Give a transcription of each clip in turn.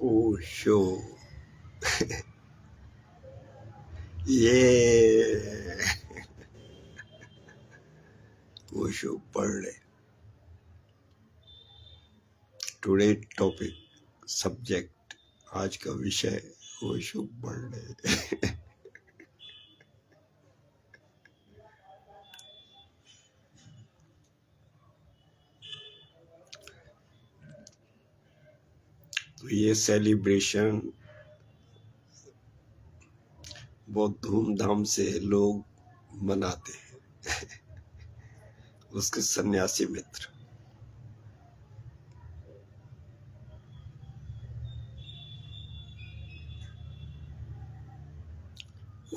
ओशो ये ओशो पढ़ ले। टुडे टॉपिक सब्जेक्ट, आज का विषय ओशो पढ़ ले। तो ये सेलिब्रेशन बहुत धूमधाम से लोग मनाते हैं। उसके सन्यासी मित्र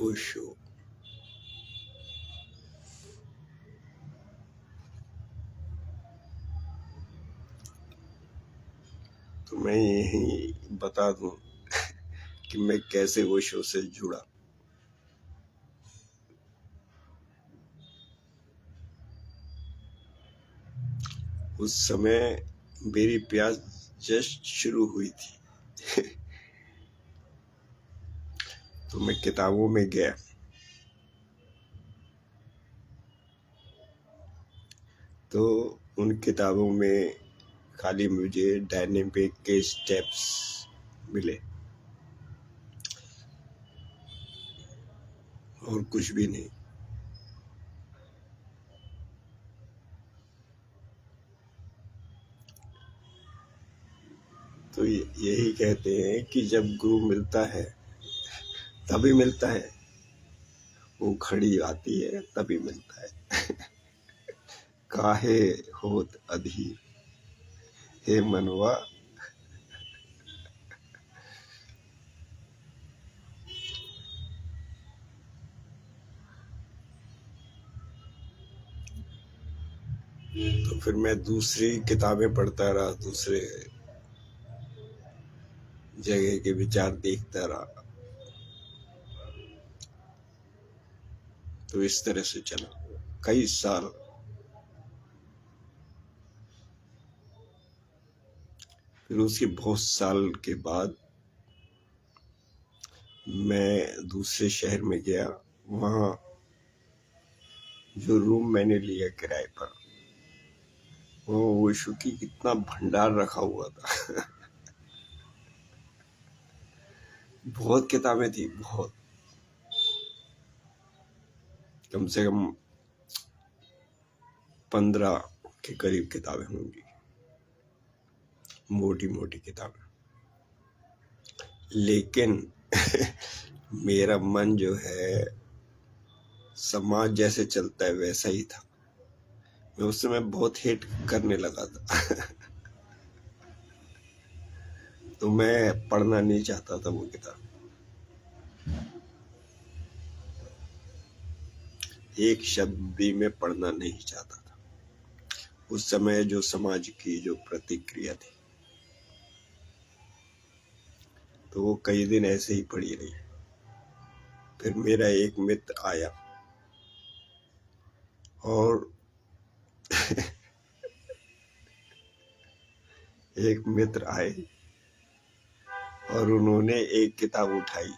ओशो। तो मैं यही बता दूं कि मैं कैसे ओशो से जुड़ा। उस समय मेरी प्यास जस्ट शुरू हुई थी। तो मैं किताबों में गया, तो उन किताबों में खाली मुझे डायनेमिक के स्टेप्स मिले और कुछ भी नहीं। तो यही कहते हैं कि जब गुरु मिलता है तभी मिलता है, वो खड़ी आती है तभी मिलता है। काहे होत अधीर हे मनवा। तो फिर मैं दूसरी किताबें पढ़ता रहा, दूसरे जगह के विचार देखता रहा। तो इस तरह से चला कई साल। फिर उसके बहुत साल के बाद मैं दूसरे शहर में गया। वहाँ जो रूम मैंने लिया किराए पर, वो ओशो की कितना भंडार रखा हुआ था। बहुत किताबें थी, बहुत, कम से कम 15 के करीब किताबें होंगी, मोटी मोटी किताबें। लेकिन मेरा मन जो है समाज जैसे चलता है वैसा ही था। मैं उस समय बहुत हेट करने लगा था। तो मैं पढ़ना नहीं चाहता था वो किताब। एक शब्द भी मैं पढ़ना नहीं चाहता था। उस समय जो समाज की जो प्रतिक्रिया थी, तो वो कई दिन ऐसे ही पड़ी रही। फिर मेरा एक मित्र आया और एक मित्र आए और उन्होंने एक किताब उठाई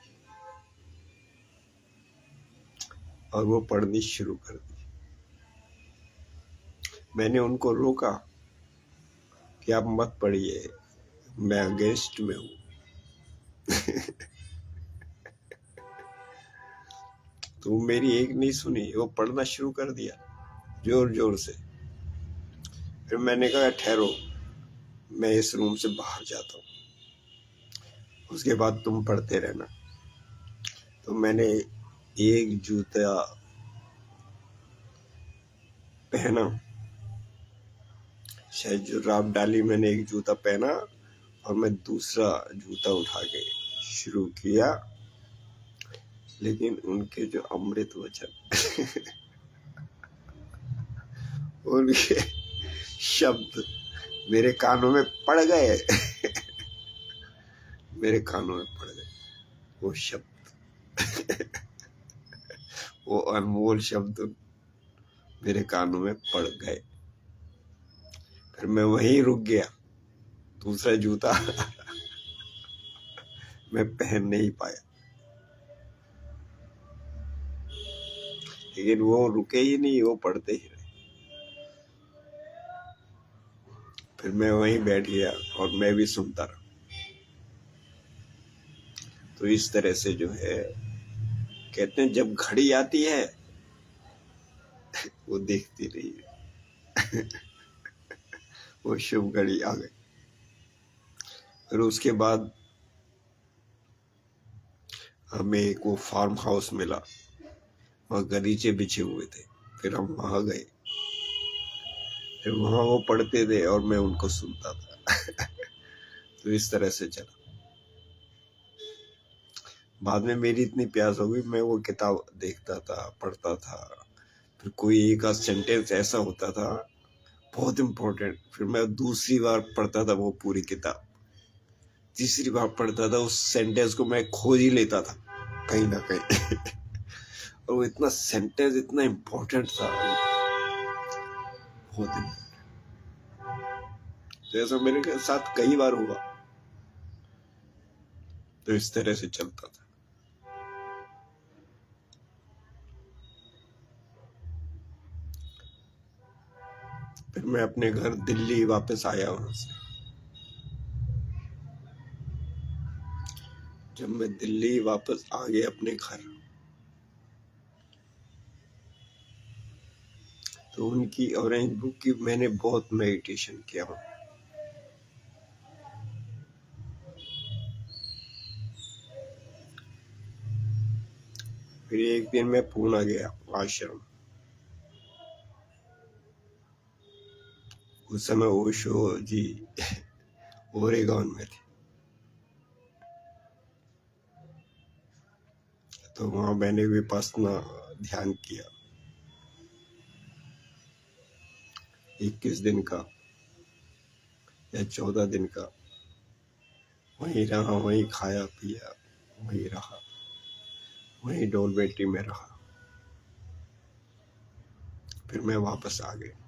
और वो पढ़नी शुरू कर दी। मैंने उनको रोका कि आप मत पढ़िए, मैं अगेंस्ट में हूँ। तो मेरी एक नहीं सुनी, वो पढ़ना शुरू कर दिया जोर जोर से। फिर मैंने कहा ठहरो, मैं इस रूम से बाहर जाता हूँ, उसके बाद तुम पढ़ते रहना। तो मैंने एक जूता पहना, शायद जुराब डाली, मैंने एक जूता पहना और मैं दूसरा जूता उठा के शुरू किया। लेकिन उनके जो अमृत वचन उनके शब्द मेरे कानों में पड़ गए। मेरे कानों में पड़ गए वो शब्द। वो अनमोल शब्द मेरे कानों में पड़ गए। फिर मैं वहीं रुक गया, दूसरा जूता मैं पहन नहीं पाया, लेकिन वो रुके ही नहीं, वो पढ़ते ही रहे। फिर मैं वहीं बैठ गया और मैं भी सुनता रहा। तो इस तरह से जो है, कहते हैं जब घड़ी आती है वो देखती नहीं है। वो शुभ घड़ी आ गई। फिर उसके बाद हमें एक वो फार्म हाउस मिला, वहाँ गलीचे बिछे हुए थे। फिर हम वहाँ गए, फिर वहाँ वो पढ़ते थे और मैं उनको सुनता था। तो इस तरह से चला। बाद में मेरी इतनी प्यास हो गई, मैं वो किताब देखता था, पढ़ता था। फिर कोई एक आध सेंटेंस ऐसा होता था बहुत इम्पोर्टेंट, फिर मैं दूसरी बार पढ़ता था वो पूरी किताब। तीसरी बार पढ़ता था, उस सेंटेंस को मैं खोज ही लेता था कहीं ना कहीं। और वो इतना सेंटेंस इतना इम्पोर्टेंट था, बहुत इम्पोर्टेंट। तो ऐसा मेरे साथ कई बार हुआ। तो इस तरह से चलता था। फिर मैं अपने घर दिल्ली वापस आया। वहां से जब मैं दिल्ली वापस आ गया अपने घर, तो उनकी ऑरेंज बुक की मैंने बहुत मेडिटेशन किया। फिर एक दिन मैं पूना गया आश्रम। उस समय ओशो जी ओरेगॉन में थे। तो वहां मैंने विपश्यना ध्यान किया 21 दिन का या 14 दिन का। वहीं रहा, वहीं खाया पिया, वहीं रहा, वहीं डोलमेट्री में रहा। फिर मैं वापस आ गया।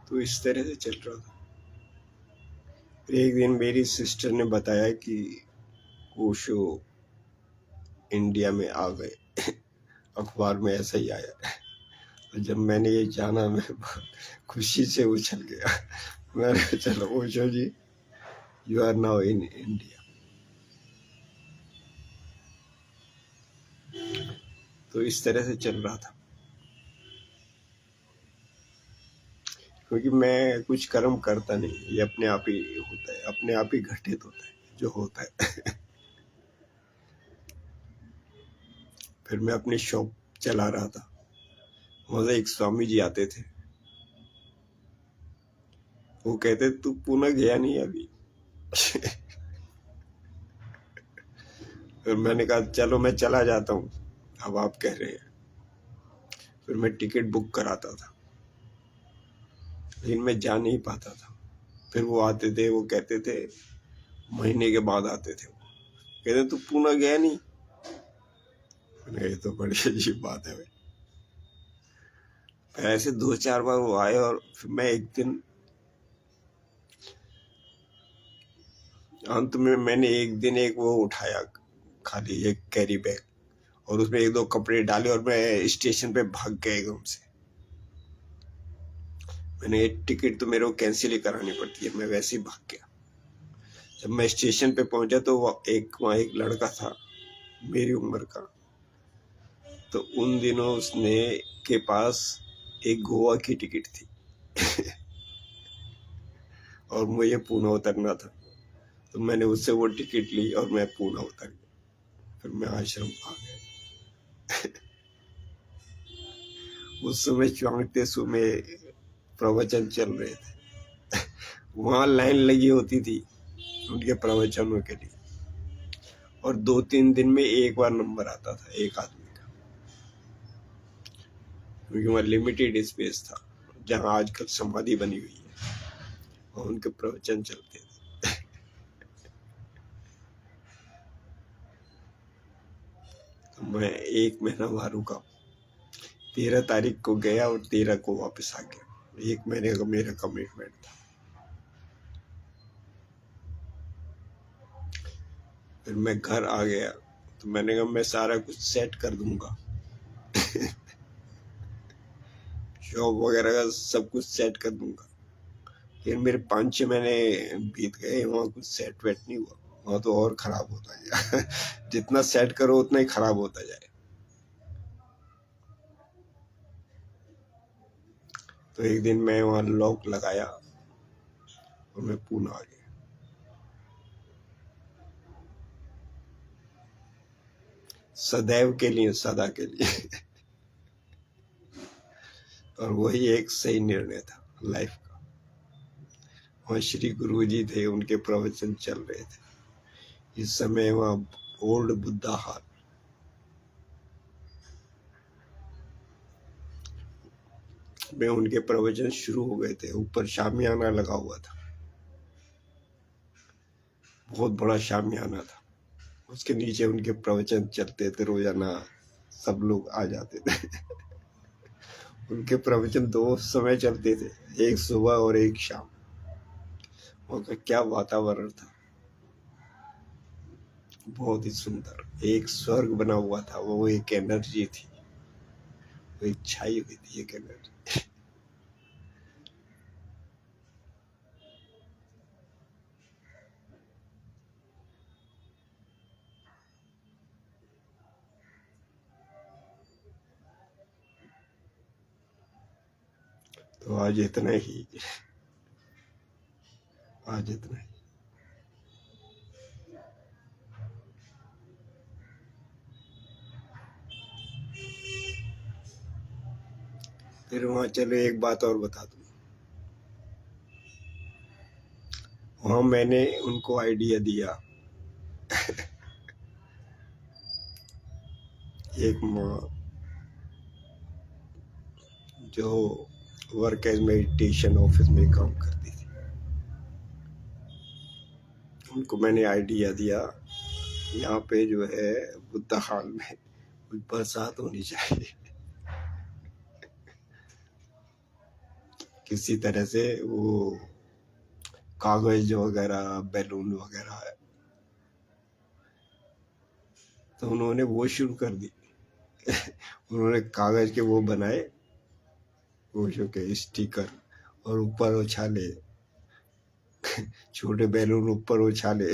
तो इस तरह से चल रहा था। फिर एक दिन मेरी सिस्टर ने बताया कि ओशो इंडिया में आ गए। अखबार में ऐसा ही आया। तो जब मैंने ये जाना, मैं खुशी से उछल गया। मैंने चलो Osho ji, you are now in India. तो इस तरह से चल रहा था। क्योंकि मैं कुछ कर्म करता नहीं, ये अपने आप ही होता है, अपने आप ही घटित होता है जो होता है। फिर मैं अपनी शॉप चला रहा था। वहां से एक स्वामी जी आते थे। वो कहते तू पुणे गया नहीं अभी। फिर मैंने कहा चलो मैं चला जाता हूँ, अब आप कह रहे हैं। फिर मैं टिकट बुक कराता था, लेकिन मैं जा नहीं पाता था। फिर वो आते थे, वो कहते थे, महीने के बाद आते थे, वो कहते तू पुणे गया नहीं। मैंने ये तो बड़ी अजीब बात है भाई। फिर ऐसे 2-4 बार वो आए। और फिर मैं एक दिन अंत में मैंने एक दिन एक वो उठाया, खाली एक कैरी बैग, और उसमें 1-2 कपड़े डाले और मैं स्टेशन पे भाग गया एकदम से। मैंने टिकट तो मेरे को कैंसिल ही करानी पड़ती है, मैं वैसे ही भाग गया। जब मैं स्टेशन पे पहुंचा तो वहाँ एक लड़का था मेरी उम्र का। तो उन दिनों उसने के पास एक गोवा की टिकट थी। और मुझे पुणे उतरना था। तो मैंने उससे वो टिकट ली और मैं पुणे उतर गया। फिर मैं आश्रम आ गया। उस समय चांगते में प्रवचन चल रहे थे। वहां लाइन लगी होती थी उनके प्रवचनों के लिए। और 2-3 दिन में एक बार नंबर आता था एक आदमी का, क्योंकि वहाँ लिमिटेड स्पेस था जहाँ आजकल समाधि बनी हुई है, और उनके प्रवचन चलते थे। तो मैं 1 महीना वहाँ रुका। 13 तारीख को गया और 13 को वापस आ गया। 1 महीने का मेरा कमिटमेंट था। फिर मैं घर आ गया तो मैंने कहा मैं सारा कुछ सेट कर दूंगा। शॉप वगैरह का सब कुछ सेट कर दूंगा। फिर मेरे 5-6 महीने बीत गए, वहाँ कुछ सेट वेट नहीं हुआ, वहाँ तो और खराब होता गया। जितना सेट करो उतना ही खराब होता जाए। तो एक दिन मैं वहाँ लॉक लगाया और मैं पूना आ गया। सदैव के लिए, सदा के लिए। और वही एक सही निर्णय था लाइफ का। वहाँ श्री गुरु जी थे, उनके प्रवचन चल रहे थे इस समय। वहाँ ओल्ड बुद्धा हाल में उनके प्रवचन शुरू हो गए थे। ऊपर शामियाना लगा हुआ था, बहुत बड़ा शामियाना था। उसके नीचे उनके प्रवचन चलते थे रोजाना, सब लोग आ जाते थे। उनके प्रवचन 2 समय चलते थे, एक सुबह और एक शाम। उनका क्या वातावरण था, बहुत ही सुंदर। एक स्वर्ग बना हुआ था, वो एक एनर्जी थी, वो एक छाई हुई थी, एक एनर्जी। तो आज इतना ही, आज इतना ही। फिर वहां चलो एक बात और बता दूं। वहां मैंने उनको आइडिया दिया, एक माँ जो वर्क एज मेडिटेशन ऑफिस में काम करती थी, उनको मैंने आइडिया दिया, यहाँ पे जो है बुद्धा हाल में कुछ बरसात होनी चाहिए। किसी तरह से वो कागज वगैरह, बैलून वगैरह, तो उन्होंने वो शुरू कर दी। उन्होंने कागज के वो बनाए, वो जो के स्टिकर, और ऊपर उछाले, छोटे बैलून ऊपर उछाले,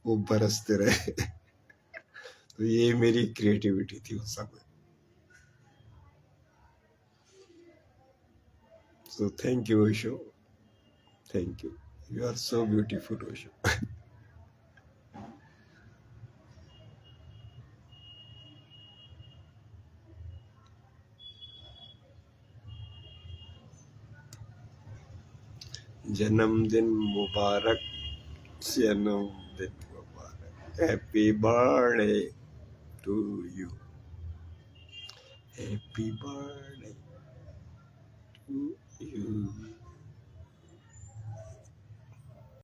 वो बरसते रहे। तो ये मेरी क्रिएटिविटी थी उस समय। So thank you, Osho. Thank you. You are so beautiful, Osho. जन्मदिन मुबारक, जन्मदिन मुबारक। Happy birthday to you. Happy birthday to you.